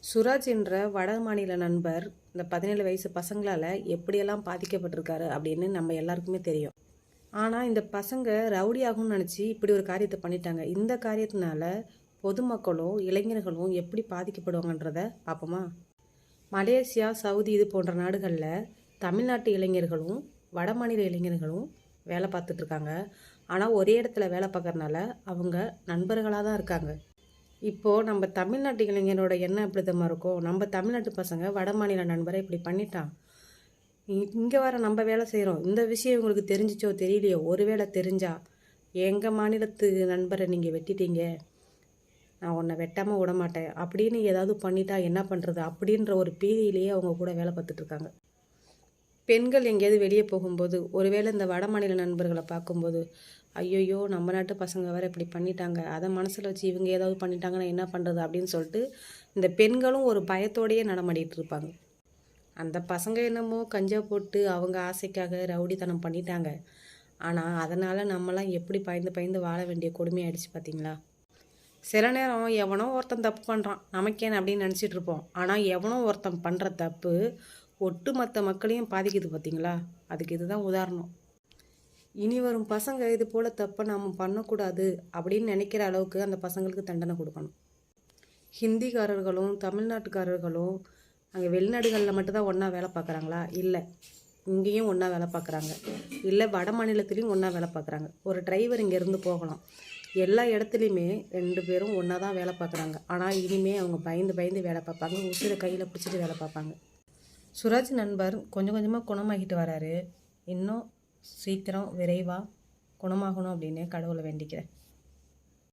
சுராஜ் என்ற வட மாநில நண்பர் இந்த 17 வயசு பசங்களால் எப்படியெல்லாம் பாதிக்கப்பட்டிருக்காரு அப்படின்னு நம்ம எல்லாருக்குமே தெரியும். ஆனால் இந்த பசங்க ரவுடி ஆகும்னு நினச்சி இப்படி ஒரு காரியத்தை பண்ணிட்டாங்க. இந்த காரியத்தினால பொதுமக்களும் இளைஞர்களும் எப்படி பாதிக்கப்படுவாங்கன்றத பார்ப்போமா? மலேசியா, சவுதி இது போன்ற நாடுகளில் தமிழ்நாட்டு இளைஞர்களும் வட மாநில இளைஞர்களும் வேலை பார்த்துட்ருக்காங்க. ஆனால் ஒரே இடத்துல வேலை பார்க்கறனால அவங்க நண்பர்களாக தான் இருக்காங்க. இப்போது நம்ம தமிழ்நாட்டு இளைஞரோட எண்ணம் எப்படி தான் இருக்கும்? நம்ம தமிழ்நாட்டு பசங்க வட மாநில நண்பரை இப்படி பண்ணிட்டான், இங்கே வர நம்ம வேலை செய்கிறோம், இந்த விஷயம் உங்களுக்கு தெரிஞ்சிச்சோ தெரியலையோ, ஒருவேளை தெரிஞ்சா எங்கள் மாநிலத்து நண்பரை நீங்கள் வெட்டிட்டீங்க, நான் உன்னை வெட்டாமல் விட மாட்டேன் அப்படின்னு ஏதாவது பண்ணிட்டா என்ன பண்ணுறது அப்படின்ற ஒரு பீதியிலேயே அவங்க கூட வேலை பார்த்துட்ருக்காங்க. பெண்கள் எங்கேயாவது வெளியே போகும்போது ஒருவேளை இந்த வட மாநில நண்பர்களை பார்க்கும்போது, ஐயோயோ நம்ம நாட்டு பசங்க வேறு இப்படி பண்ணிட்டாங்க, அதை மனசில் வச்சு இவங்க ஏதாவது பண்ணிட்டாங்கன்னா என்ன பண்ணுறது அப்படின்னு சொல்லிட்டு இந்த பெண்களும் ஒரு பயத்தோடையே நடமாடிட்டு இருப்பாங்க. அந்த பசங்க என்னமோ கஞ்சா போட்டு அவங்க ஆசைக்காக ரவுடித்தனம் பண்ணிட்டாங்க. ஆனால் அதனால் நம்மலாம் எப்படி பயந்து பயந்து வாழ வேண்டிய கொடுமையாயிடுச்சு பார்த்தீங்களா? சில நேரம் எவனோ ஒருத்தன் தப்பு பண்ணுறான், நமக்கேன்னு அப்படின்னு நினச்சிட்டு இருப்போம். ஆனால் எவனோ ஒருத்தன் பண்ணுற தப்பு ஒட்டுமொத்த மக்களையும் பாதிக்குது பார்த்தீங்களா? அதுக்கு இதுதான் உதாரணம். இனி வரும் பசங்க இது போல் தப்பை நாம் பண்ணக்கூடாது அப்படின்னு நினைக்கிற அளவுக்கு அந்த பசங்களுக்கு தண்டனை கொடுக்கணும். ஹிந்திக்காரர்களும் தமிழ்நாட்டுக்காரர்களும் அங்கே வெளிநாடுகளில் மட்டும்தான் ஒன்றா வேலை பார்க்குறாங்களா? இல்லை, இங்கேயும் ஒன்றா வேலை பார்க்குறாங்க. இல்லை, வட மாநிலத்துலேயும் ஒன்றா வேலை பார்க்குறாங்க. ஒரு டிரைவர் இங்கேருந்து போகலாம், எல்லா இடத்துலையுமே 2 பேரும் ஒன்றா தான் வேலை பார்க்குறாங்க. ஆனால் இனிமேல் அவங்க பயந்து பயந்து வேலை பார்ப்பாங்க, உசிரை கையில் பிடிச்சிட்டு வேலை பார்ப்பாங்க. சுராஜ் நண்பர் கொஞ்சம் கொஞ்சமாக குணமாகிட்டு வராரு. இன்னும் சீக்கிரம் விரைவாக குணமாகணும் அப்படின்னு கடவுளை வேண்டிக்கிறேன்.